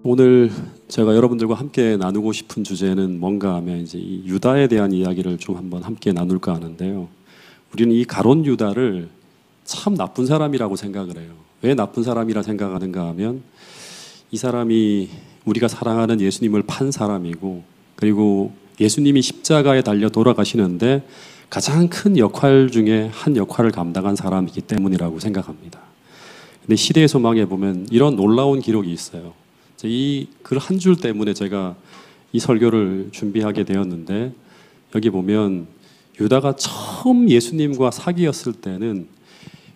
오늘 제가 여러분들과 함께 나누고 싶은 주제는 뭔가 하면 이제 이 유다에 대한 이야기를 좀 한번 함께 나눌까 하는데요. 우리는 이 가룟 유다를 참 나쁜 사람이라고 생각을 해요. 왜 나쁜 사람이라 생각하는가 하면 이 사람이 우리가 사랑하는 예수님을 판 사람이고, 그리고 예수님이 십자가에 달려 돌아가시는데 가장 큰 역할 중에 한 역할을 감당한 사람이기 때문이라고 생각합니다. 근데 시대의 소망에 보면 이런 놀라운 기록이 있어요. 이 글 한 줄 때문에 제가 이 설교를 준비하게 되었는데, 여기 보면 유다가 처음 예수님과 사귀었을 때는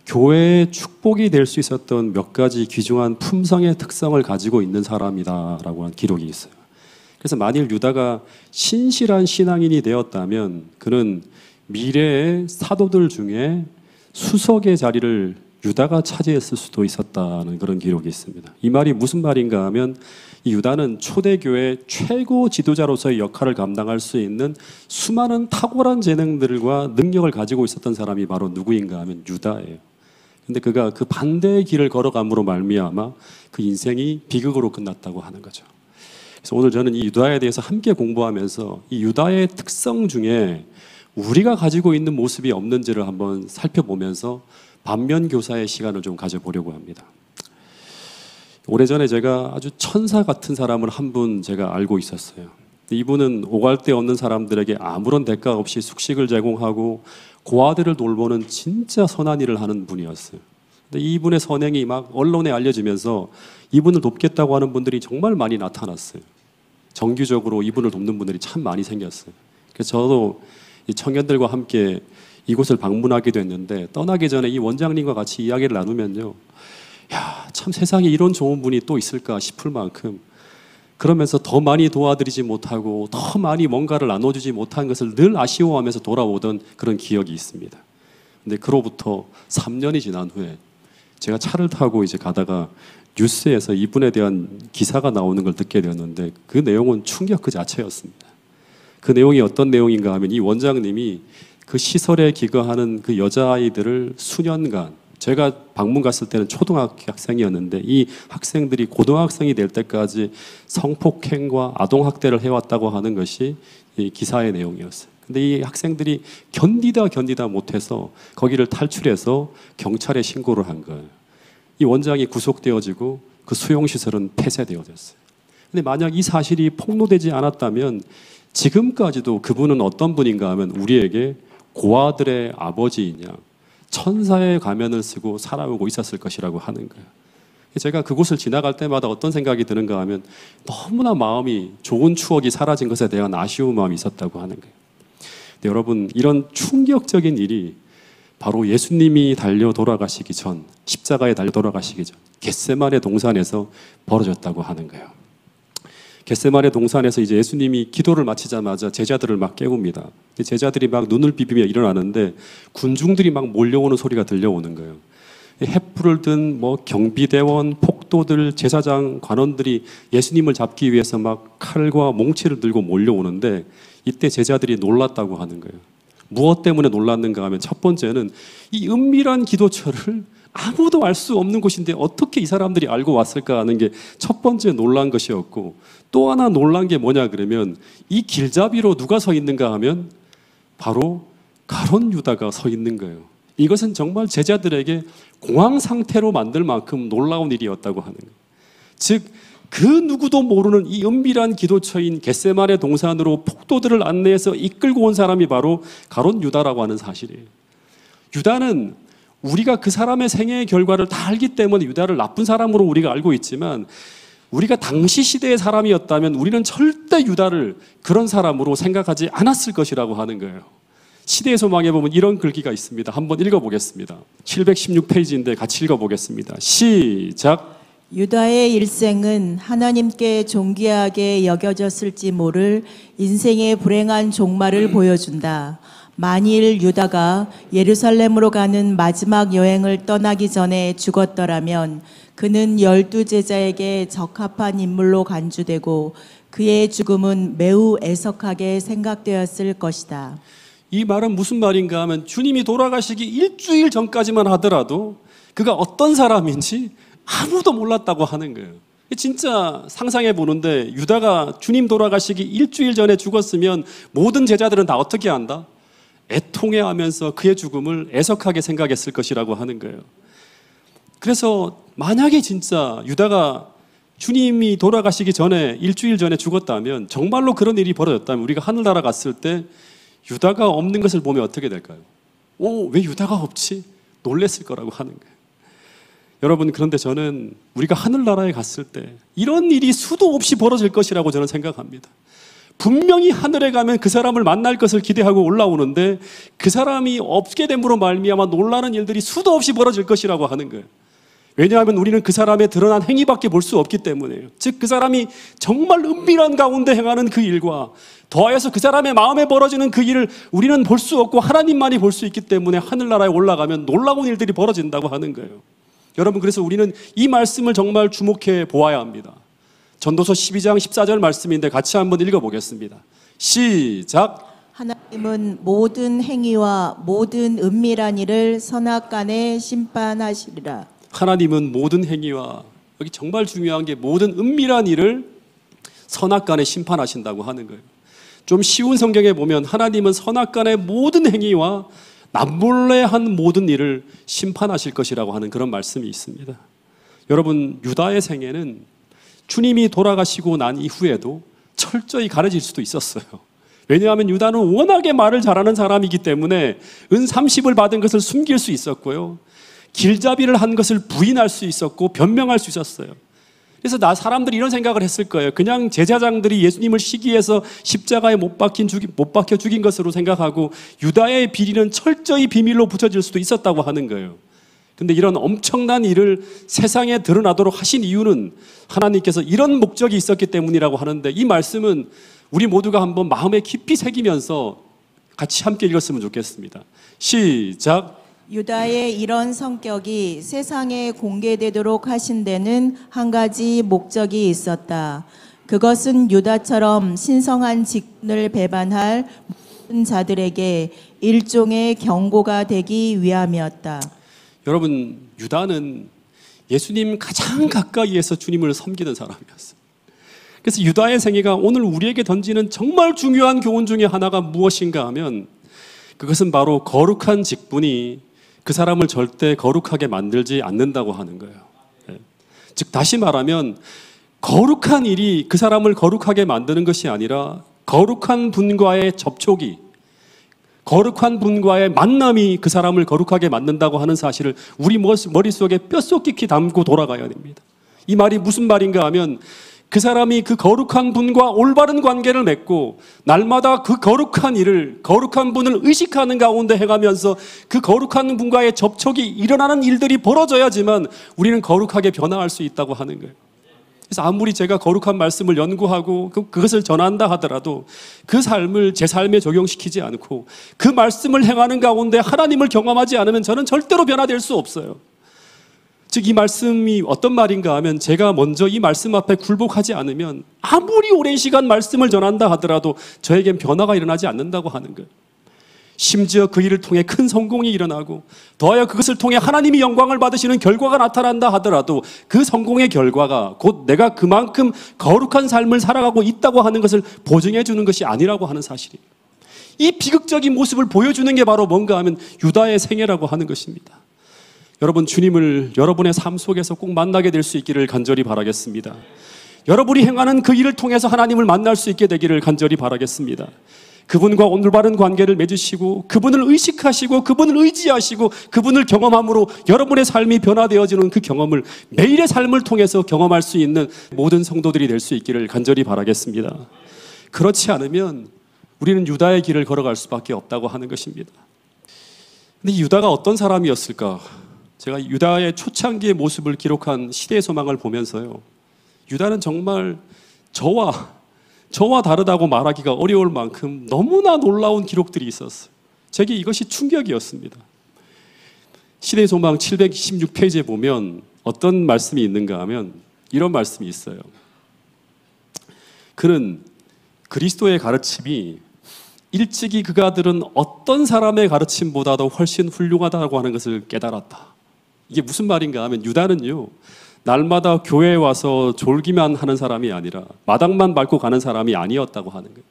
교회의 축복이 될 수 있었던 몇 가지 귀중한 품성의 특성을 가지고 있는 사람이다라고 한 기록이 있어요. 그래서 만일 유다가 신실한 신앙인이 되었다면 그는 미래의 사도들 중에 수석의 자리를 유다가 차지했을 수도 있었다는 그런 기록이 있습니다. 이 말이 무슨 말인가 하면 이 유다는 초대교회 최고 지도자로서의 역할을 감당할 수 있는 수많은 탁월한 재능들과 능력을 가지고 있었던 사람이 바로 누구인가 하면 유다예요. 근데 그가 그 반대의 길을 걸어감으로 말미암아 그 인생이 비극으로 끝났다고 하는 거죠. 그래서 오늘 저는 이 유다에 대해서 함께 공부하면서 이 유다의 특성 중에 우리가 가지고 있는 모습이 없는지를 한번 살펴보면서 반면교사의 시간을 좀 가져보려고 합니다. 오래전에 제가 아주 천사 같은 사람을 한 분 제가 알고 있었어요. 이분은 오갈 데 없는 사람들에게 아무런 대가 없이 숙식을 제공하고 고아들을 돌보는 진짜 선한 일을 하는 분이었어요. 근데 이분의 선행이 막 언론에 알려지면서 이분을 돕겠다고 하는 분들이 정말 많이 나타났어요. 정규적으로 이분을 돕는 분들이 참 많이 생겼어요. 그래서 저도 이 청년들과 함께 이곳을 방문하게 됐는데, 떠나기 전에 이 원장님과 같이 이야기를 나누면요, 야, 참 세상에 이런 좋은 분이 또 있을까 싶을 만큼, 그러면서 더 많이 도와드리지 못하고 더 많이 뭔가를 나눠주지 못한 것을 늘 아쉬워하면서 돌아오던 그런 기억이 있습니다. 근데 그로부터 3년이 지난 후에 제가 차를 타고 이제 가다가 뉴스에서 이분에 대한 기사가 나오는 걸 듣게 되었는데, 그 내용은 충격 그 자체였습니다. 그 내용이 어떤 내용인가 하면 이 원장님이 그 시설에 기거하는 그 여자아이들을 수년간, 제가 방문 갔을 때는 초등학생이었는데 이 학생들이 고등학생이 될 때까지 성폭행과 아동학대를 해왔다고 하는 것이 이 기사의 내용이었어요. 근데 이 학생들이 견디다 못해서 거기를 탈출해서 경찰에 신고를 한 거예요. 이 원장이 구속되어지고 그 수용시설은 폐쇄되어졌어요. 근데 만약 이 사실이 폭로되지 않았다면 지금까지도 그분은 어떤 분인가 하면 우리에게 고아들의 아버지이냐, 천사의 가면을 쓰고 살아오고 있었을 것이라고 하는 거예요. 제가 그곳을 지나갈 때마다 어떤 생각이 드는가 하면 너무나 마음이, 좋은 추억이 사라진 것에 대한 아쉬운 마음이 있었다고 하는 거예요. 근데 여러분, 이런 충격적인 일이 바로 예수님이 달려 돌아가시기 전, 십자가에 달려 돌아가시기 전 겟세마네 동산에서 벌어졌다고 하는 거예요. 겟세마네 동산에서 이제 예수님이 기도를 마치자마자 제자들을 막 깨웁니다. 제자들이 막 눈을 비비며 일어나는데 군중들이 막 몰려오는 소리가 들려오는 거예요. 횃불을 든 뭐 경비대원, 폭도들, 제사장, 관원들이 예수님을 잡기 위해서 막 칼과 몽치를 들고 몰려오는데, 이때 제자들이 놀랐다고 하는 거예요. 무엇 때문에 놀랐는가 하면 첫 번째는 이 은밀한 기도처를 아무도 알 수 없는 곳인데 어떻게 이 사람들이 알고 왔을까 하는 게 첫 번째 놀란 것이었고, 또 하나 놀란 게 뭐냐 그러면 이 길잡이로 누가 서 있는가 하면 바로 가룟 유다가 서 있는 거예요. 이것은 정말 제자들에게 공황 상태로 만들 만큼 놀라운 일이었다고 하는 거예요. 즉, 그 누구도 모르는 이 은밀한 기도처인 겟세마네 동산으로 폭도들을 안내해서 이끌고 온 사람이 바로 가룟 유다라고 하는 사실이에요. 유다는 우리가 그 사람의 생애의 결과를 다 알기 때문에 유다를 나쁜 사람으로 우리가 알고 있지만, 우리가 당시 시대의 사람이었다면 우리는 절대 유다를 그런 사람으로 생각하지 않았을 것이라고 하는 거예요. 시대의 소망에 보면 이런 글귀가 있습니다. 한번 읽어보겠습니다. 716페이지인데 같이 읽어보겠습니다. 시작. 유다의 일생은 하나님께 존귀하게 여겨졌을지 모를 인생의 불행한 종말을 보여준다. 만일 유다가 예루살렘으로 가는 마지막 여행을 떠나기 전에 죽었더라면 그는 12제자에게 적합한 인물로 간주되고 그의 죽음은 매우 애석하게 생각되었을 것이다. 이 말은 무슨 말인가 하면 주님이 돌아가시기 일주일 전까지만 하더라도 그가 어떤 사람인지 아무도 몰랐다고 하는 거예요. 진짜 상상해 보는데 유다가 주님 돌아가시기 일주일 전에 죽었으면 모든 제자들은 다 어떻게 한다? 애통해하면서 그의 죽음을 애석하게 생각했을 것이라고 하는 거예요. 그래서 만약에 진짜 유다가 주님이 돌아가시기 전에 일주일 전에 죽었다면, 정말로 그런 일이 벌어졌다면 우리가 하늘나라 갔을 때 유다가 없는 것을 보면 어떻게 될까요? 왜 유다가 없지? 놀랬을 거라고 하는 거예요. 여러분, 그런데 저는 우리가 하늘나라에 갔을 때 이런 일이 수도 없이 벌어질 것이라고 저는 생각합니다. 분명히 하늘에 가면 그 사람을 만날 것을 기대하고 올라오는데 그 사람이 없게 됨으로 말미암아 놀라는 일들이 수도 없이 벌어질 것이라고 하는 거예요. 왜냐하면 우리는 그 사람의 드러난 행위밖에 볼 수 없기 때문에요. 즉 그 사람이 정말 은밀한 가운데 행하는 그 일과 더하여서 그 사람의 마음에 벌어지는 그 일을 우리는 볼 수 없고 하나님만이 볼 수 있기 때문에 하늘나라에 올라가면 놀라운 일들이 벌어진다고 하는 거예요. 여러분, 그래서 우리는 이 말씀을 정말 주목해 보아야 합니다. 전도서 12장 14절 말씀인데 같이 한번 읽어보겠습니다. 시작. 하나님은 모든 행위와 모든 은밀한 일을 선악간에 심판하시리라. 하나님은 모든 행위와, 여기 정말 중요한 게 모든 은밀한 일을 선악간에 심판하신다고 하는 거예요. 좀 쉬운 성경에 보면 하나님은 선악간의 모든 행위와 남몰래 한 모든 일을 심판하실 것이라고 하는 그런 말씀이 있습니다. 여러분, 유다의 생애는 주님이 돌아가시고 난 이후에도 철저히 가려질 수도 있었어요. 왜냐하면 유다는 워낙에 말을 잘하는 사람이기 때문에 은 30을 받은 것을 숨길 수 있었고요, 길잡이를 한 것을 부인할 수 있었고 변명할 수 있었어요. 그래서 사람들이 이런 생각을 했을 거예요. 그냥 제사장들이 예수님을 시기해서 십자가에 못 박혀 죽인 것으로 생각하고 유다의 비리는 철저히 비밀로 붙여질 수도 있었다고 하는 거예요. 근데 이런 엄청난 일을 세상에 드러나도록 하신 이유는 하나님께서 이런 목적이 있었기 때문이라고 하는데, 이 말씀은 우리 모두가 한번 마음에 깊이 새기면서 같이 함께 읽었으면 좋겠습니다. 시작. 유다의 이런 성격이 세상에 공개되도록 하신 데는 한 가지 목적이 있었다. 그것은 유다처럼 신성한 직분을 배반할 모든 자들에게 일종의 경고가 되기 위함이었다. 여러분, 유다는 예수님 가장 가까이에서 주님을 섬기는 사람이었어요. 그래서 유다의 생애가 오늘 우리에게 던지는 정말 중요한 교훈 중에 하나가 무엇인가 하면, 그것은 바로 거룩한 직분이 그 사람을 절대 거룩하게 만들지 않는다고 하는 거예요. 즉 다시 말하면 거룩한 일이 그 사람을 거룩하게 만드는 것이 아니라 거룩한 분과의 접촉이, 거룩한 분과의 만남이 그 사람을 거룩하게 만든다고 하는 사실을 우리 머릿속에 뼛속 깊이 담고 돌아가야 됩니다. 이 말이 무슨 말인가 하면, 그 사람이 그 거룩한 분과 올바른 관계를 맺고 날마다 그 거룩한 일을, 거룩한 분을 의식하는 가운데 해가면서 그 거룩한 분과의 접촉이 일어나는 일들이 벌어져야지만 우리는 거룩하게 변화할 수 있다고 하는 거예요. 그래서 아무리 제가 거룩한 말씀을 연구하고 그것을 전한다 하더라도 그 삶을 제 삶에 적용시키지 않고 그 말씀을 행하는 가운데 하나님을 경험하지 않으면 저는 절대로 변화될 수 없어요. 즉 이 말씀이 어떤 말인가 하면, 제가 먼저 이 말씀 앞에 굴복하지 않으면 아무리 오랜 시간 말씀을 전한다 하더라도 저에겐 변화가 일어나지 않는다고 하는 거예요. 심지어 그 일을 통해 큰 성공이 일어나고 더하여 그것을 통해 하나님이 영광을 받으시는 결과가 나타난다 하더라도 그 성공의 결과가 곧 내가 그만큼 거룩한 삶을 살아가고 있다고 하는 것을 보증해 주는 것이 아니라고 하는 사실이에요. 이 비극적인 모습을 보여주는 게 바로 뭔가 하면 유다의 생애라고 하는 것입니다. 여러분, 주님을 여러분의 삶 속에서 꼭 만나게 될 수 있기를 간절히 바라겠습니다. 여러분이 행하는 그 일을 통해서 하나님을 만날 수 있게 되기를 간절히 바라겠습니다. 그분과 올바른 관계를 맺으시고 그분을 의식하시고 그분을 의지하시고 그분을 경험함으로 여러분의 삶이 변화되어지는 그 경험을 매일의 삶을 통해서 경험할 수 있는 모든 성도들이 될 수 있기를 간절히 바라겠습니다. 그렇지 않으면 우리는 유다의 길을 걸어갈 수밖에 없다고 하는 것입니다. 근데 유다가 어떤 사람이었을까? 제가 유다의 초창기의 모습을 기록한 시대의 소망을 보면서요, 유다는 정말 저와 다르다고 말하기가 어려울 만큼 너무나 놀라운 기록들이 있었어요. 제게 이것이 충격이었습니다. 시대의 소망 726페이지에 보면 어떤 말씀이 있는가 하면 이런 말씀이 있어요. 그는 그리스도의 가르침이 일찍이 그가 들은 어떤 사람의 가르침보다도 훨씬 훌륭하다고 하는 것을 깨달았다. 이게 무슨 말인가 하면 유다는요, 날마다 교회에 와서 졸기만 하는 사람이 아니라 마당만 밟고 가는 사람이 아니었다고 하는 거예요.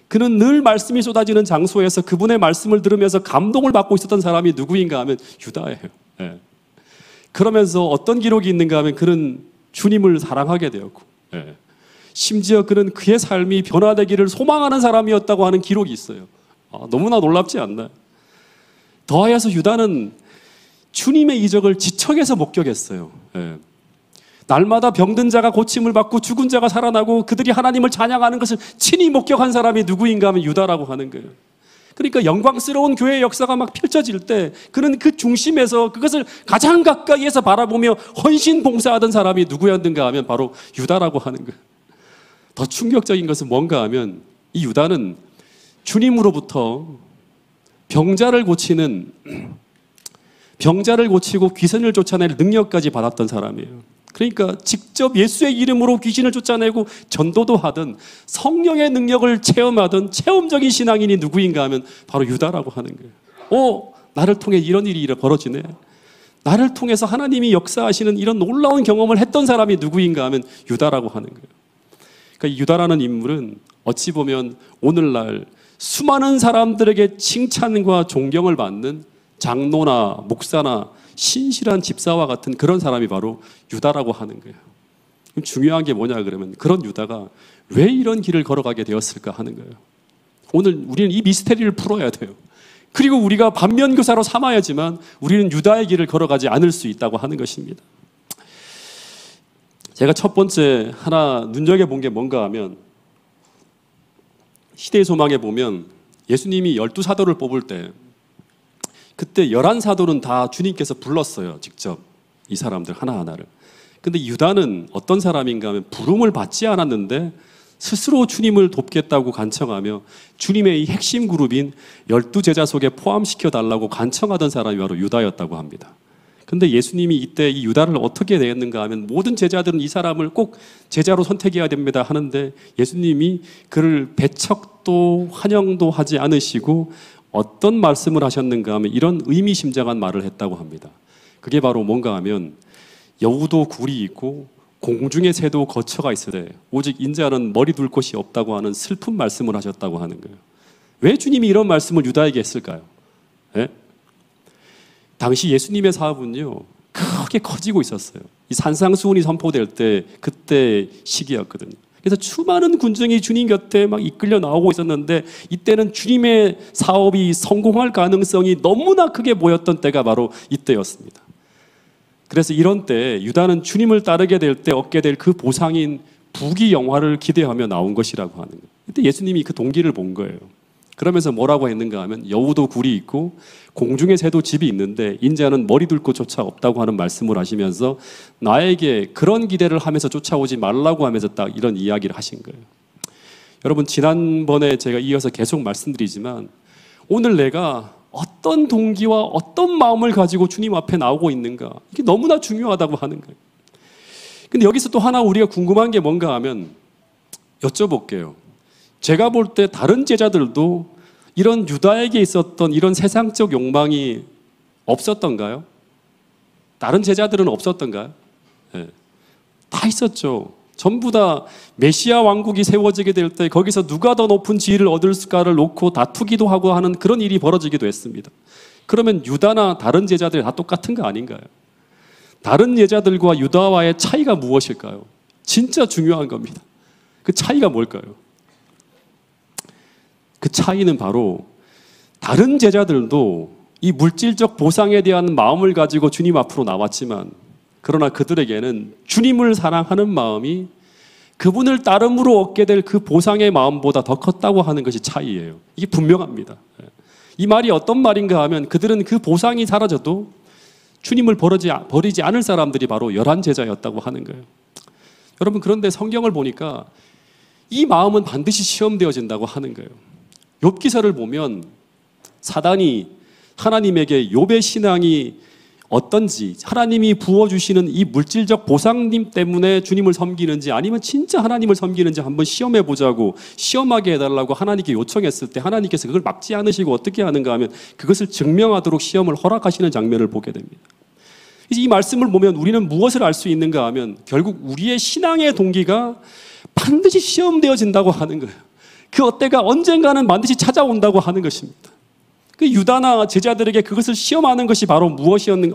그는 늘 말씀이 쏟아지는 장소에서 그분의 말씀을 들으면서 감동을 받고 있었던 사람이 누구인가 하면 유다예요. 예. 그러면서 어떤 기록이 있는가 하면 그는 주님을 사랑하게 되었고, 예. 심지어 그는 그의 삶이 변화되기를 소망하는 사람이었다고 하는 기록이 있어요. 너무나 놀랍지 않나요? 더하여서 유다는 주님의 이적을 지척에서 목격했어요. 예. 날마다 병든 자가 고침을 받고 죽은 자가 살아나고 그들이 하나님을 찬양하는 것을 친히 목격한 사람이 누구인가 하면 유다라고 하는 거예요. 그러니까 영광스러운 교회의 역사가 막 펼쳐질 때 그는 그 중심에서 그것을 가장 가까이에서 바라보며 헌신 봉사하던 사람이 누구였는가 하면 바로 유다라고 하는 거예요. 더 충격적인 것은 뭔가 하면 이 유다는 주님으로부터 병자를 고치고 귀신을 쫓아낼 능력까지 받았던 사람이에요. 그러니까 직접 예수의 이름으로 귀신을 쫓아내고 전도도 하든 성령의 능력을 체험하든 체험적인 신앙인이 누구인가 하면 바로 유다라고 하는 거예요. 나를 통해 이런 일이 벌어지네. 나를 통해서 하나님이 역사하시는 이런 놀라운 경험을 했던 사람이 누구인가 하면 유다라고 하는 거예요. 그러니까 유다라는 인물은 어찌 보면 오늘날 수많은 사람들에게 칭찬과 존경을 받는 장로나 목사나 신실한 집사와 같은 그런 사람이 바로 유다라고 하는 거예요. 그럼 중요한 게 뭐냐 그러면 그런 유다가 왜 이런 길을 걸어가게 되었을까 하는 거예요. 오늘 우리는 이 미스테리를 풀어야 돼요. 그리고 우리가 반면교사로 삼아야지만 우리는 유다의 길을 걸어가지 않을 수 있다고 하는 것입니다. 제가 첫 번째 하나 눈여겨본 게 뭔가 하면 시대의 소망에 보면 예수님이 12사도를 뽑을 때 그때 11사도는 다 주님께서 불렀어요. 직접 이 사람들 하나하나를. 근데 유다는 어떤 사람인가 하면 부름을 받지 않았는데 스스로 주님을 돕겠다고 간청하며 주님의 이 핵심 그룹인 12제자 속에 포함시켜 달라고 간청하던 사람이 바로 유다였다고 합니다. 근데 예수님이 이때 이 유다를 어떻게 대했는가 하면 모든 제자들은 이 사람을 꼭 제자로 선택해야 됩니다 하는데 예수님이 그를 배척도 환영도 하지 않으시고 어떤 말씀을 하셨는가 하면 이런 의미심장한 말을 했다고 합니다. 그게 바로 뭔가 하면 여우도 굴이 있고 공중의 새도 거처가 있으되 오직 인자는 머리 둘 곳이 없다고 하는 슬픈 말씀을 하셨다고 하는 거예요. 왜 주님이 이런 말씀을 유다에게 했을까요? 예? 당시 예수님의 사업은요 크게 커지고 있었어요. 이 산상수훈이 선포될 때 그때 시기였거든요. 그래서 수많은 군중이 주님 곁에 막 이끌려 나오고 있었는데 이때는 주님의 사업이 성공할 가능성이 너무나 크게 보였던 때가 바로 이때였습니다. 그래서 이런 때 유다는 주님을 따르게 될 때 얻게 될 그 보상인 부귀 영화를 기대하며 나온 것이라고 하는 거예요. 그때 예수님이 그 동기를 본 거예요. 그러면서 뭐라고 했는가 하면 여우도 굴이 있고 공중의 새도 집이 있는데 인자는 머리 둘 곳조차 없다고 하는 말씀을 하시면서 나에게 그런 기대를 하면서 쫓아오지 말라고 하면서 딱 이런 이야기를 하신 거예요. 여러분 지난번에 제가 이어서 계속 말씀드리지만 오늘 내가 어떤 동기와 어떤 마음을 가지고 주님 앞에 나오고 있는가 이게 너무나 중요하다고 하는 거예요. 근데 여기서 또 하나 우리가 궁금한 게 뭔가 하면 여쭤볼게요. 제가 볼 때 다른 제자들도 이런 유다에게 있었던 이런 세상적 욕망이 없었던가요? 다른 제자들은 없었던가요? 네. 다 있었죠. 전부 다 메시아 왕국이 세워지게 될 때 거기서 누가 더 높은 지위를 얻을까를 놓고 다투기도 하고 하는 그런 일이 벌어지기도 했습니다. 그러면 유다나 다른 제자들이 다 똑같은 거 아닌가요? 다른 제자들과 유다와의 차이가 무엇일까요? 진짜 중요한 겁니다. 그 차이가 뭘까요? 그 차이는 바로 다른 제자들도 이 물질적 보상에 대한 마음을 가지고 주님 앞으로 나왔지만 그러나 그들에게는 주님을 사랑하는 마음이 그분을 따름으로 얻게 될 그 보상의 마음보다 더 컸다고 하는 것이 차이예요. 이게 분명합니다. 이 말이 어떤 말인가 하면 그들은 그 보상이 사라져도 주님을 버리지 않을 사람들이 바로 11제자였다고 하는 거예요. 여러분 그런데 성경을 보니까 이 마음은 반드시 시험되어진다고 하는 거예요. 욥기서를 보면 사단이 하나님에게 욥의 신앙이 어떤지, 하나님이 부어주시는 이 물질적 보상님 때문에 주님을 섬기는지 아니면 진짜 하나님을 섬기는지 한번 시험해 보자고, 시험하게 해달라고 하나님께 요청했을 때 하나님께서 그걸 막지 않으시고 어떻게 하는가 하면 그것을 증명하도록 시험을 허락하시는 장면을 보게 됩니다. 이제 이 말씀을 보면 우리는 무엇을 알 수 있는가 하면 결국 우리의 신앙의 동기가 반드시 시험되어진다고 하는 거예요. 그 어때가 언젠가는 반드시 찾아온다고 하는 것입니다. 그 유다나 제자들에게 그것을 시험하는 것이 바로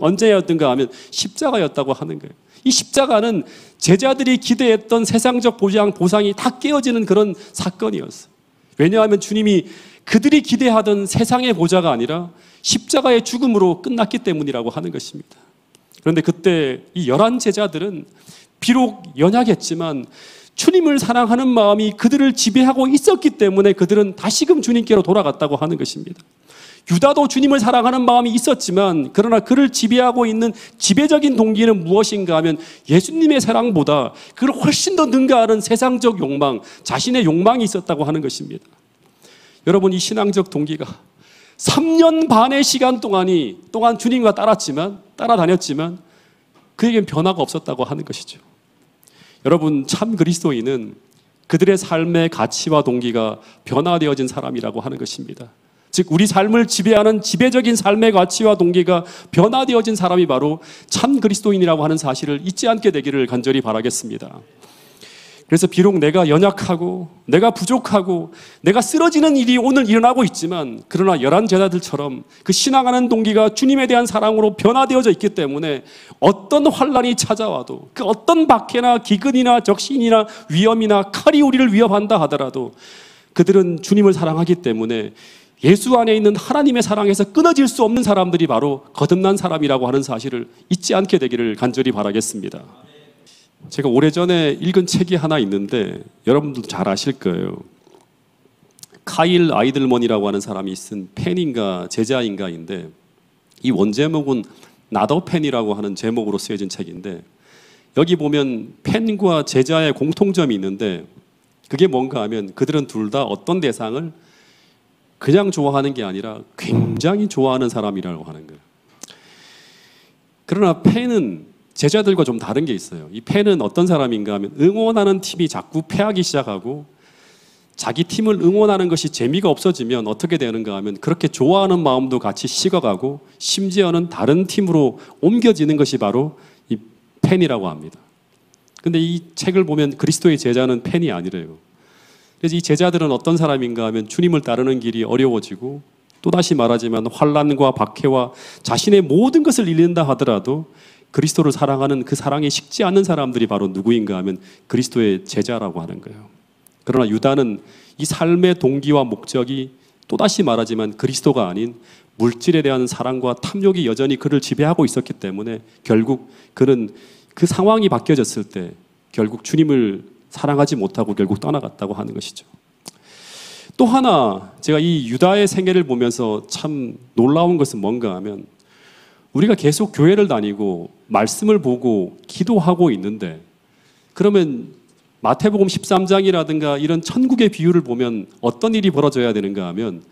언제였던가 하면 십자가였다고 하는 거예요. 이 십자가는 제자들이 기대했던 세상적 보상이 다 깨어지는 그런 사건이었어요. 왜냐하면 주님이 그들이 기대하던 세상의 보좌가 아니라 십자가의 죽음으로 끝났기 때문이라고 하는 것입니다. 그런데 그때 이 11 제자들은 비록 연약했지만 주님을 사랑하는 마음이 그들을 지배하고 있었기 때문에 그들은 다시금 주님께로 돌아갔다고 하는 것입니다. 유다도 주님을 사랑하는 마음이 있었지만 그러나 그를 지배하고 있는 지배적인 동기는 무엇인가 하면 예수님의 사랑보다 그를 훨씬 더 능가하는 세상적 욕망, 자신의 욕망이 있었다고 하는 것입니다. 여러분, 이 신앙적 동기가 3년 반의 시간 동안 주님과 따라다녔지만 그에겐 변화가 없었다고 하는 것이죠. 여러분, 참 그리스도인은 그들의 삶의 가치와 동기가 변화되어진 사람이라고 하는 것입니다. 즉 우리 삶을 지배하는 지배적인 삶의 가치와 동기가 변화되어진 사람이 바로 참 그리스도인이라고 하는 사실을 잊지 않게 되기를 간절히 바라겠습니다. 그래서 비록 내가 연약하고 내가 부족하고 내가 쓰러지는 일이 오늘 일어나고 있지만 그러나 11 제자들처럼 그 신앙하는 동기가 주님에 대한 사랑으로 변화되어져 있기 때문에 어떤 환난이 찾아와도 그 어떤 박해나 기근이나 적신이나 위험이나 칼이 우리를 위협한다 하더라도 그들은 주님을 사랑하기 때문에 예수 안에 있는 하나님의 사랑에서 끊어질 수 없는 사람들이 바로 거듭난 사람이라고 하는 사실을 잊지 않게 되기를 간절히 바라겠습니다. 제가 오래전에 읽은 책이 하나 있는데 여러분들도 잘 아실 거예요. 카일 아이들먼이라고 하는 사람이 쓴 펜인가 제자인가인데 이 원제목은 나더 펜이라고 하는 제목으로 쓰여진 책인데 여기 보면 펜과 제자의 공통점이 있는데 그게 뭔가 하면 그들은 둘 다 어떤 대상을 그냥 좋아하는 게 아니라 굉장히 좋아하는 사람이라고 하는 거예요. 그러나 펜은 제자들과 좀 다른 게 있어요. 이 펜은 어떤 사람인가 하면 응원하는 팀이 자꾸 패하기 시작하고 자기 팀을 응원하는 것이 재미가 없어지면 어떻게 되는가 하면 그렇게 좋아하는 마음도 같이 식어가고 심지어는 다른 팀으로 옮겨지는 것이 바로 이 펜이라고 합니다. 근데 이 책을 보면 그리스도의 제자는 펜이 아니래요. 그래서 이 제자들은 어떤 사람인가 하면 주님을 따르는 길이 어려워지고 또다시 말하지만 환난과 박해와 자신의 모든 것을 잃는다 하더라도 그리스도를 사랑하는 그 사랑이 식지 않는 사람들이 바로 누구인가 하면 그리스도의 제자라고 하는 거예요. 그러나 유다는 이 삶의 동기와 목적이 또다시 말하지만 그리스도가 아닌 물질에 대한 사랑과 탐욕이 여전히 그를 지배하고 있었기 때문에 결국 그는 그 상황이 바뀌어졌을 때 결국 주님을 사랑하지 못하고 결국 떠나갔다고 하는 것이죠. 또 하나 제가 이 유다의 생애를 보면서 참 놀라운 것은 뭔가 하면 우리가 계속 교회를 다니고 말씀을 보고 기도하고 있는데 그러면 마태복음 13장이라든가 이런 천국의 비유를 보면 어떤 일이 벌어져야 되는가 하면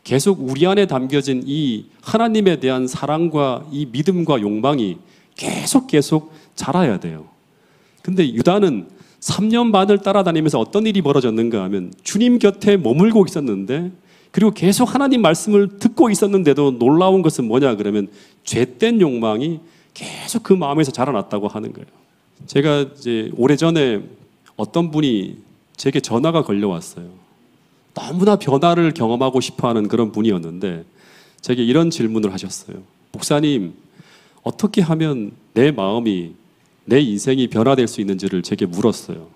계속 우리 안에 담겨진 이 하나님에 대한 사랑과 이 믿음과 욕망이 계속 자라야 돼요. 근데 유다는 3년 반을 따라다니면서 어떤 일이 벌어졌는가 하면 주님 곁에 머물고 있었는데 그리고 계속 하나님 말씀을 듣고 있었는데도 놀라운 것은 뭐냐 그러면 죄된 욕망이 계속 그 마음에서 자라났다고 하는 거예요. 제가 이제 오래전에 어떤 분이 제게 전화가 걸려왔어요. 너무나 변화를 경험하고 싶어하는 그런 분이었는데 제게 이런 질문을 하셨어요. 목사님, 어떻게 하면 내 마음이 내 인생이 변화될 수 있는지를 제게 물었어요.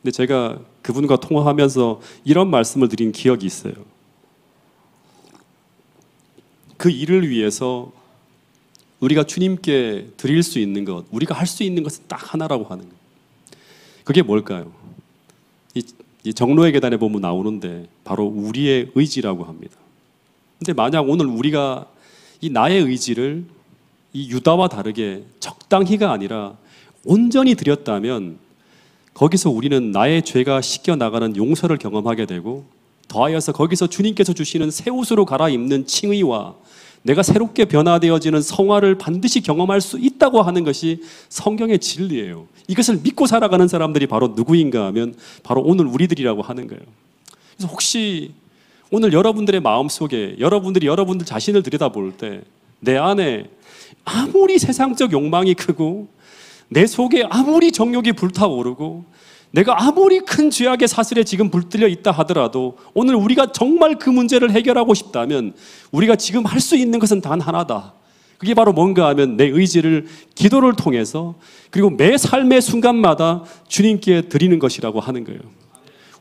근데 제가 그분과 통화하면서 이런 말씀을 드린 기억이 있어요. 그 일을 위해서 우리가 주님께 드릴 수 있는 것, 우리가 할 수 있는 것은 딱 하나라고 하는 거예요. 그게 뭘까요? 이 정로의 계단에 보면 나오는데 바로 우리의 의지라고 합니다. 근데 만약 오늘 우리가 이 나의 의지를 이 유다와 다르게 적당히가 아니라 온전히 드렸다면 거기서 우리는 나의 죄가 씻겨 나가는 용서를 경험하게 되고 더하여서 거기서 주님께서 주시는 새 옷으로 갈아입는 칭의와 내가 새롭게 변화되어지는 성화를 반드시 경험할 수 있다고 하는 것이 성경의 진리예요. 이것을 믿고 살아가는 사람들이 바로 누구인가 하면 바로 오늘 우리들이라고 하는 거예요. 그래서 혹시 오늘 여러분들의 마음속에 여러분들이 여러분들 자신을 들여다볼 때 내 안에 아무리 세상적 욕망이 크고 내 속에 아무리 정욕이 불타오르고 내가 아무리 큰 죄악의 사슬에 지금 불들려 있다 하더라도 오늘 우리가 정말 그 문제를 해결하고 싶다면 우리가 지금 할 수 있는 것은 단 하나다. 그게 바로 뭔가 하면 내 의지를 기도를 통해서 그리고 매 삶의 순간마다 주님께 드리는 것이라고 하는 거예요.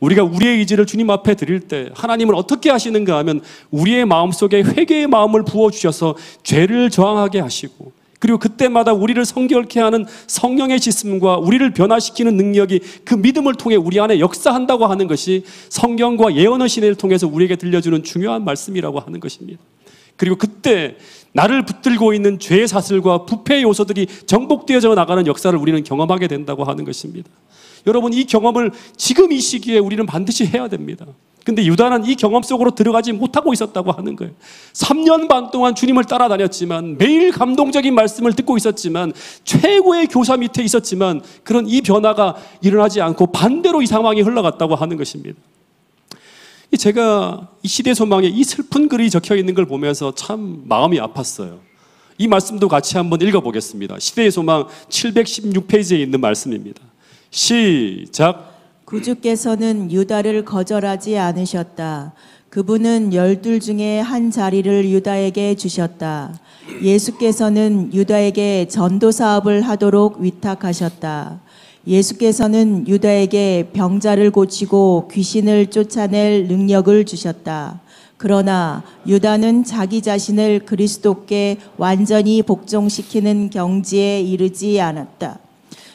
우리가 우리의 의지를 주님 앞에 드릴 때 하나님은 어떻게 하시는가 하면 우리의 마음속에 회개의 마음을 부어주셔서 죄를 저항하게 하시고 그리고 그때마다 우리를 성결케 하는 성령의 씻음과 우리를 변화시키는 능력이 그 믿음을 통해 우리 안에 역사한다고 하는 것이 성경과 예언의 시대를 통해서 우리에게 들려주는 중요한 말씀이라고 하는 것입니다. 그리고 그때 나를 붙들고 있는 죄의 사슬과 부패의 요소들이 정복되어져 나가는 역사를 우리는 경험하게 된다고 하는 것입니다. 여러분, 이 경험을 지금 이 시기에 우리는 반드시 해야 됩니다. 근데 유다는 이 경험 속으로 들어가지 못하고 있었다고 하는 거예요. 3년 반 동안 주님을 따라다녔지만 매일 감동적인 말씀을 듣고 있었지만 최고의 교사 밑에 있었지만 그런 이 변화가 일어나지 않고 반대로 이 상황이 흘러갔다고 하는 것입니다. 제가 이 시대 소망에 이 슬픈 글이 적혀 있는 걸 보면서 참 마음이 아팠어요. 이 말씀도 같이 한번 읽어보겠습니다. 시대의 소망 716페이지에 있는 말씀입니다. 시작. 구주께서는 유다를 거절하지 않으셨다. 그분은 12 중에 한 자리를 유다에게 주셨다. 예수께서는 유다에게 전도 사업을 하도록 위탁하셨다. 예수께서는 유다에게 병자를 고치고 귀신을 쫓아낼 능력을 주셨다. 그러나 유다는 자기 자신을 그리스도께 완전히 복종시키는 경지에 이르지 않았다.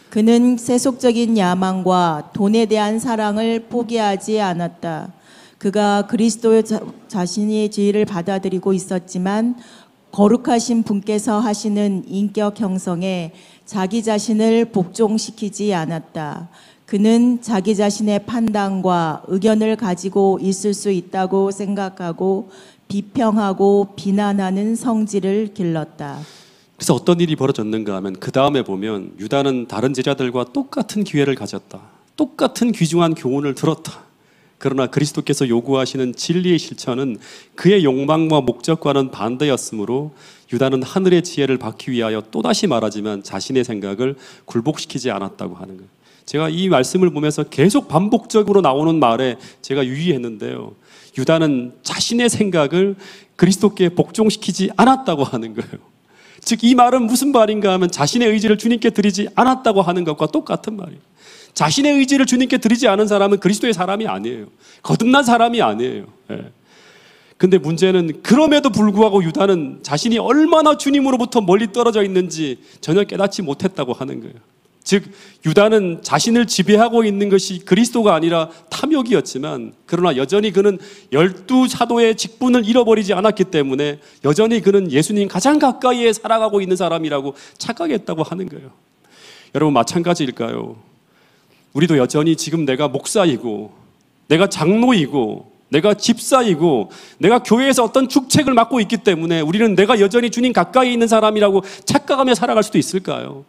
그는 세속적인 야망과 돈에 대한 사랑을 포기하지 않았다. 그가 그리스도 자신의 지위를 받아들이고 있었지만 거룩하신 분께서 하시는 인격 형성에 자기 자신을 복종시키지 않았다. 그는 자기 자신의 판단과 의견을 가지고 있을 수 있다고 생각하고 비평하고 비난하는 성질을 길렀다. 그래서 어떤 일이 벌어졌는가 하면 그 다음에 보면 유다는 다른 제자들과 똑같은 기회를 가졌다. 똑같은 귀중한 교훈을 들었다. 그러나 그리스도께서 요구하시는 진리의 실천은 그의 욕망과 목적과는 반대였으므로 유다는 하늘의 지혜를 받기 위하여 또다시 말하지만 자신의 생각을 굴복시키지 않았다고 하는 거예요. 제가 이 말씀을 보면서 계속 반복적으로 나오는 말에 제가 유의했는데요. 유다는 자신의 생각을 그리스도께 복종시키지 않았다고 하는 거예요. 즉 이 말은 무슨 말인가 하면 자신의 의지를 주님께 드리지 않았다고 하는 것과 똑같은 말이에요. 자신의 의지를 주님께 드리지 않은 사람은 그리스도의 사람이 아니에요. 거듭난 사람이 아니에요. 근데 문제는 그럼에도 불구하고 유다는 자신이 얼마나 주님으로부터 멀리 떨어져 있는지 전혀 깨닫지 못했다고 하는 거예요. 즉 유다는 자신을 지배하고 있는 것이 그리스도가 아니라 탐욕이었지만 그러나 여전히 그는 12 사도의 직분을 잃어버리지 않았기 때문에 여전히 그는 예수님 가장 가까이에 살아가고 있는 사람이라고 착각했다고 하는 거예요. 여러분 마찬가지일까요? 우리도 여전히 지금 내가 목사이고 내가 장로이고 내가 집사이고 내가 교회에서 어떤 축책을 맡고 있기 때문에 우리는 내가 여전히 주님 가까이 있는 사람이라고 착각하며 살아갈 수도 있을까요?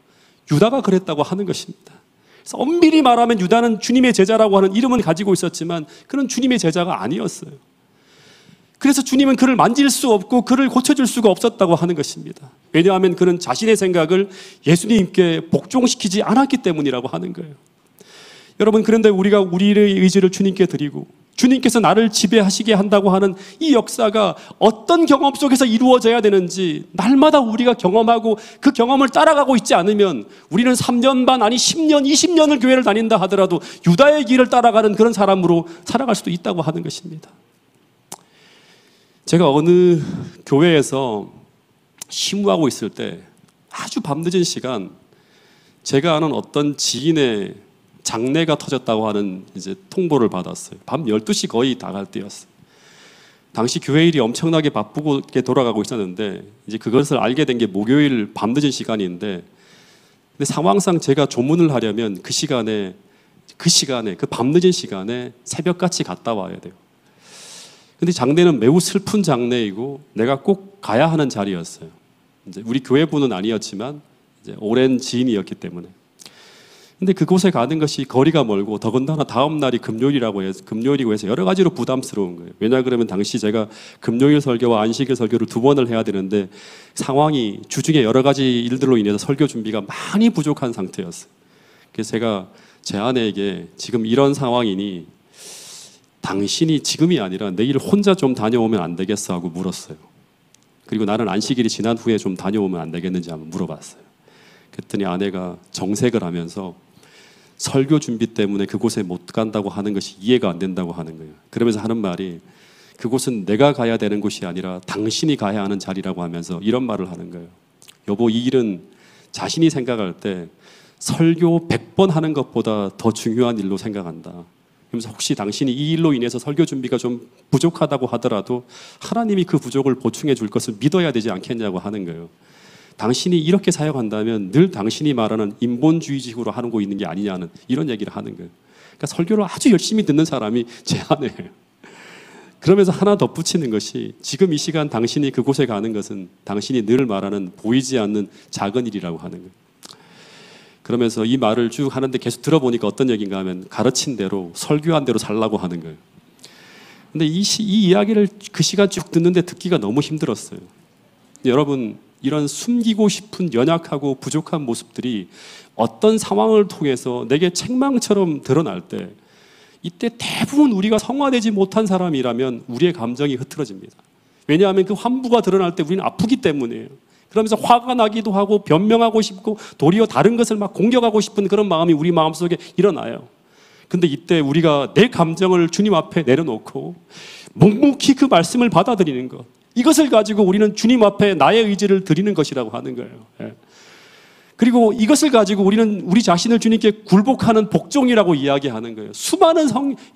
유다가 그랬다고 하는 것입니다. 그래서 엄밀히 말하면 유다는 주님의 제자라고 하는 이름은 가지고 있었지만 그는 주님의 제자가 아니었어요. 그래서 주님은 그를 만질 수 없고 그를 고쳐줄 수가 없었다고 하는 것입니다. 왜냐하면 그는 자신의 생각을 예수님께 복종시키지 않았기 때문이라고 하는 거예요. 여러분 그런데 우리가 우리의 의지를 주님께 드리고 주님께서 나를 지배하시게 한다고 하는 이 역사가 어떤 경험 속에서 이루어져야 되는지 날마다 우리가 경험하고 그 경험을 따라가고 있지 않으면 우리는 3년 반 아니 10년 20년을 교회를 다닌다 하더라도 유다의 길을 따라가는 그런 사람으로 살아갈 수도 있다고 하는 것입니다. 제가 어느 교회에서 심우하고 있을 때 아주 밤늦은 시간 제가 아는 어떤 지인의 장례가 터졌다고 하는 이제 통보를 받았어요. 밤 12시 거의 다 갈 때였어요. 당시 교회 일이 엄청나게 바쁘게 돌아가고 있었는데 이제 그것을 알게 된 게 목요일 밤늦은 시간인데 근데 상황상 제가 조문을 하려면 그 시간에 그 밤늦은 시간에 새벽같이 갔다 와야 돼요. 근데 장례는 매우 슬픈 장례이고 내가 꼭 가야 하는 자리였어요. 이제 우리 교회분은 아니었지만 이제 오랜 지인이었기 때문에. 근데 그곳에 가는 것이 거리가 멀고 더군다나 다음 날이 금요일이고 해서 여러 가지로 부담스러운 거예요. 왜냐 그러면 당시 제가 금요일 설교와 안식일 설교를 2번을 해야 되는데 상황이 주중에 여러 가지 일들로 인해서 설교 준비가 많이 부족한 상태였어요. 그래서 제가 제 아내에게 지금 이런 상황이니 당신이 지금이 아니라 내일 혼자 좀 다녀오면 안 되겠어 하고 물었어요. 그리고 나는 안식일이 지난 후에 좀 다녀오면 안 되겠는지 한번 물어봤어요. 그랬더니 아내가 정색을 하면서 설교 준비 때문에 그곳에 못 간다고 하는 것이 이해가 안 된다고 하는 거예요. 그러면서 하는 말이 그곳은 내가 가야 되는 곳이 아니라 당신이 가야 하는 자리라고 하면서 이런 말을 하는 거예요. 여보, 이 일은 자신이 생각할 때 설교 100번 하는 것보다 더 중요한 일로 생각한다. 그러면서 혹시 당신이 이 일로 인해서 설교 준비가 좀 부족하다고 하더라도 하나님이 그 부족을 보충해 줄 것을 믿어야 되지 않겠냐고 하는 거예요. 당신이 이렇게 사역한다면 늘 당신이 말하는 인본주의식으로 하고 있는 게 아니냐는 이런 얘기를 하는 거예요. 그러니까 설교를 아주 열심히 듣는 사람이 제 아내예요. 그러면서 하나 덧붙이는 것이 지금 이 시간 당신이 그곳에 가는 것은 당신이 늘 말하는 보이지 않는 작은 일이라고 하는 거예요. 그러면서 이 말을 쭉 하는데 계속 들어보니까 어떤 얘기인가 하면 가르친 대로 설교한 대로 살라고 하는 거예요. 근데 이 이야기를 그 시간 쭉 듣는데 듣기가 너무 힘들었어요. 여러분, 이런 숨기고 싶은 연약하고 부족한 모습들이 어떤 상황을 통해서 내게 책망처럼 드러날 때 이때 대부분 우리가 성화되지 못한 사람이라면 우리의 감정이 흐트러집니다. 왜냐하면 그 환부가 드러날 때 우리는 아프기 때문이에요. 그러면서 화가 나기도 하고 변명하고 싶고 도리어 다른 것을 막 공격하고 싶은 그런 마음이 우리 마음속에 일어나요. 근데 이때 우리가 내 감정을 주님 앞에 내려놓고 묵묵히 그 말씀을 받아들이는 것, 이것을 가지고 우리는 주님 앞에 나의 의지를 드리는 것이라고 하는 거예요. 예. 그리고 이것을 가지고 우리는 우리 자신을 주님께 굴복하는 복종이라고 이야기하는 거예요. 수많은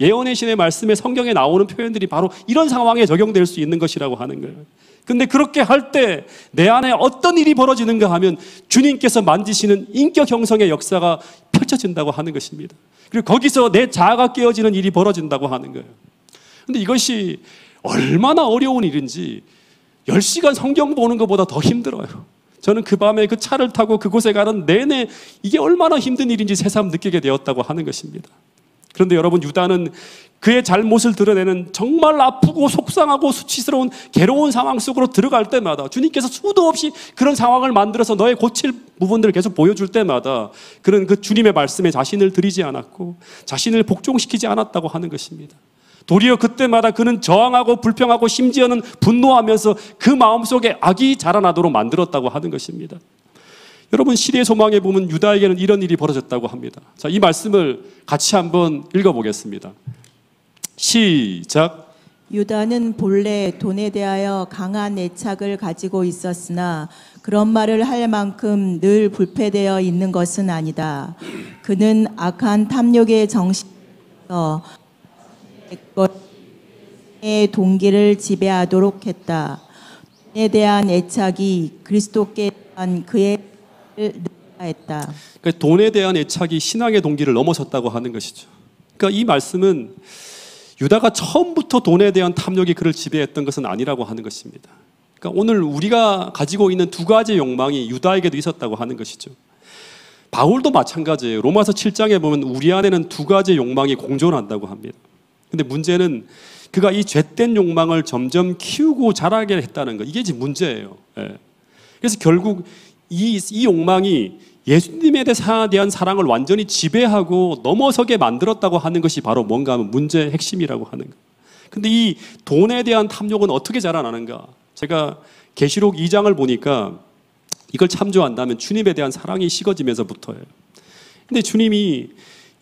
예언의 신의 말씀에 성경에 나오는 표현들이 바로 이런 상황에 적용될 수 있는 것이라고 하는 거예요. 근데 그렇게 할 때 내 안에 어떤 일이 벌어지는가 하면 주님께서 만지시는 인격 형성의 역사가 펼쳐진다고 하는 것입니다. 그리고 거기서 내 자아가 깨어지는 일이 벌어진다고 하는 거예요. 근데 이것이 얼마나 어려운 일인지 10시간 성경 보는 것보다 더 힘들어요. 저는 그 밤에 그 차를 타고 그곳에 가는 내내 이게 얼마나 힘든 일인지 새삼 느끼게 되었다고 하는 것입니다. 그런데 여러분, 유다는 그의 잘못을 드러내는 정말 아프고 속상하고 수치스러운 괴로운 상황 속으로 들어갈 때마다 주님께서 수도 없이 그런 상황을 만들어서 너의 고칠 부분들을 계속 보여줄 때마다 그는 그 주님의 말씀에 자신을 드리지 않았고 자신을 복종시키지 않았다고 하는 것입니다. 도리어 그때마다 그는 저항하고 불평하고 심지어는 분노하면서 그 마음속에 악이 자라나도록 만들었다고 하는 것입니다. 여러분, 시대의 소망에 보면 유다에게는 이런 일이 벌어졌다고 합니다. 자, 이 말씀을 같이 한번 읽어보겠습니다. 시작. 유다는 본래 돈에 대하여 강한 애착을 가지고 있었으나 그런 말을 할 만큼 늘 불패되어 있는 것은 아니다. 그는 악한 탐욕의 정신에서 의 동기를 지배하도록 했다. 돈에 대한 애착이 그리스도께 대한 그의 했다. 그러니까 돈에 대한 애착이 신앙의 동기를 넘어섰다고 하는 것이죠. 그러니까 이 말씀은 유다가 처음부터 돈에 대한 탐욕이 그를 지배했던 것은 아니라고 하는 것입니다. 그러니까 오늘 우리가 가지고 있는 두 가지 욕망이 유다에게도 있었다고 하는 것이죠. 바울도 마찬가지예요. 로마서 7장에 보면 우리 안에는 두 가지 욕망이 공존한다고 합니다. 근데 문제는 그가 이 죄된 욕망을 점점 키우고 자라게 했다는 거, 이게 지금 문제예요. 예. 그래서 결국 이 욕망이 예수님에 대한 사랑을 완전히 지배하고 넘어서게 만들었다고 하는 것이 바로 뭔가 하면 문제의 핵심이라고 하는 거예요. 근데 이 돈에 대한 탐욕은 어떻게 자라나는가? 제가 계시록 2장을 보니까 이걸 참조한다면 주님에 대한 사랑이 식어지면서부터예요. 근데 주님이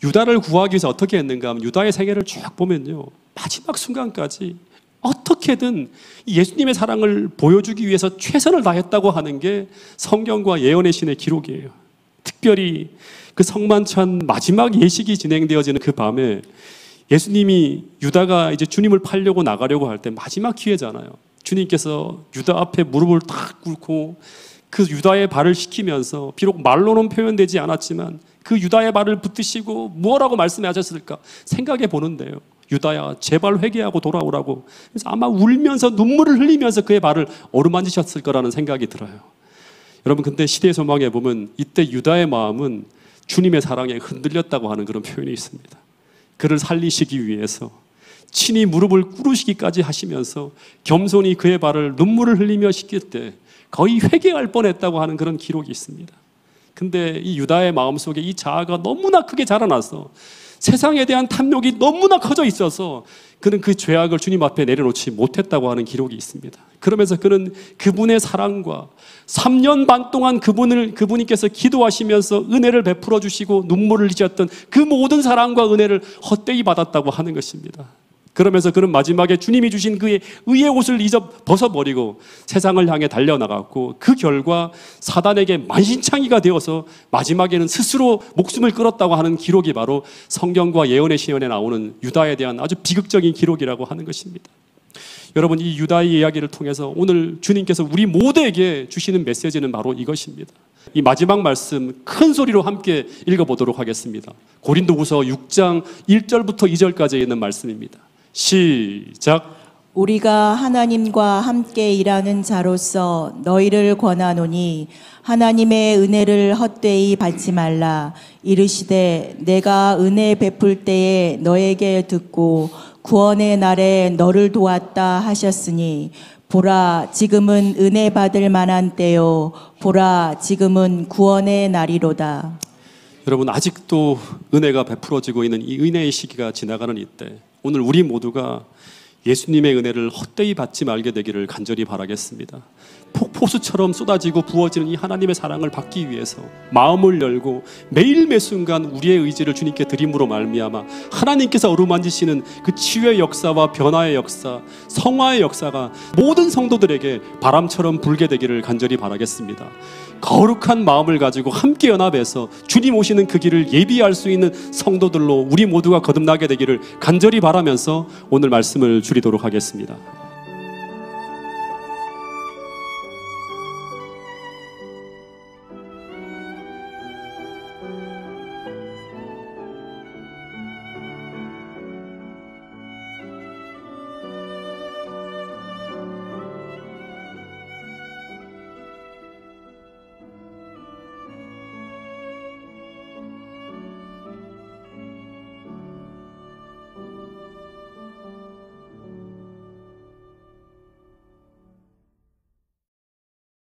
유다를 구하기 위해서 어떻게 했는가 하면 유다의 생애를 쭉 보면요, 마지막 순간까지 어떻게든 예수님의 사랑을 보여주기 위해서 최선을 다했다고 하는 게 성경과 예언의 신의 기록이에요. 특별히 그 성만찬 마지막 예식이 진행되어지는 그 밤에 예수님이 유다가 이제 주님을 팔려고 나가려고 할 때 마지막 기회잖아요. 주님께서 유다 앞에 무릎을 탁 꿇고 그 유다의 발을 씻기면서 비록 말로는 표현되지 않았지만 그 유다의 발을 붙드시고 무엇라고 말씀하셨을까 생각해 보는데요. 유다야 제발 회개하고 돌아오라고. 그래서 아마 울면서 눈물을 흘리면서 그의 발을 어루만지셨을 거라는 생각이 들어요. 여러분, 근데 시대의 소망에 보면 이때 유다의 마음은 주님의 사랑에 흔들렸다고 하는 그런 표현이 있습니다. 그를 살리시기 위해서 친히 무릎을 꿇으시기까지 하시면서 겸손히 그의 발을 눈물을 흘리며 씻길 때 거의 회개할 뻔했다고 하는 그런 기록이 있습니다. 근데 이 유다의 마음속에 이 자아가 너무나 크게 자라나서 세상에 대한 탐욕이 너무나 커져 있어서 그는 그 죄악을 주님 앞에 내려놓지 못했다고 하는 기록이 있습니다. 그러면서 그는 그분의 사랑과 3년 반 동안 그분께서 기도하시면서 은혜를 베풀어 주시고 눈물을 흘리셨던 그 모든 사랑과 은혜를 헛되이 받았다고 하는 것입니다. 그러면서 그는 마지막에 주님이 주신 그의 의의 옷을 벗어버리고 세상을 향해 달려나갔고, 그 결과 사단에게 만신창이가 되어서 마지막에는 스스로 목숨을 끊었다고 하는 기록이 바로 성경과 예언의 시편에 나오는 유다에 대한 아주 비극적인 기록이라고 하는 것입니다. 여러분, 이 유다의 이야기를 통해서 오늘 주님께서 우리 모두에게 주시는 메시지는 바로 이것입니다. 이 마지막 말씀 큰 소리로 함께 읽어보도록 하겠습니다. 고린도후서 6장 1절부터 2절까지 있는 말씀입니다. 시작. 우리가 하나님과 함께 일하는 자로서 너희를 권하노니 하나님의 은혜를 헛되이 받지 말라. 이르시되 내가 은혜 베풀 때에 너에게 듣고 구원의 날에 너를 도왔다 하셨으니 보라 지금은 은혜 받을 만한 때요 보라 지금은 구원의 날이로다. 여러분, 아직도 은혜가 베풀어지고 있는 이 은혜의 시기가 지나가는 이때, 오늘 우리 모두가 예수님의 은혜를 헛되이 받지 말게 되기를 간절히 바라겠습니다. 폭포수처럼 쏟아지고 부어지는 이 하나님의 사랑을 받기 위해서 마음을 열고 매일 매순간 우리의 의지를 주님께 드림으로 말미암아 하나님께서 어루만지시는 그 치유의 역사와 변화의 역사, 성화의 역사가 모든 성도들에게 바람처럼 불게 되기를 간절히 바라겠습니다. 거룩한 마음을 가지고 함께 연합해서 주님 오시는 그 길을 예비할 수 있는 성도들로 우리 모두가 거듭나게 되기를 간절히 바라면서 오늘 말씀을 줄이도록 하겠습니다.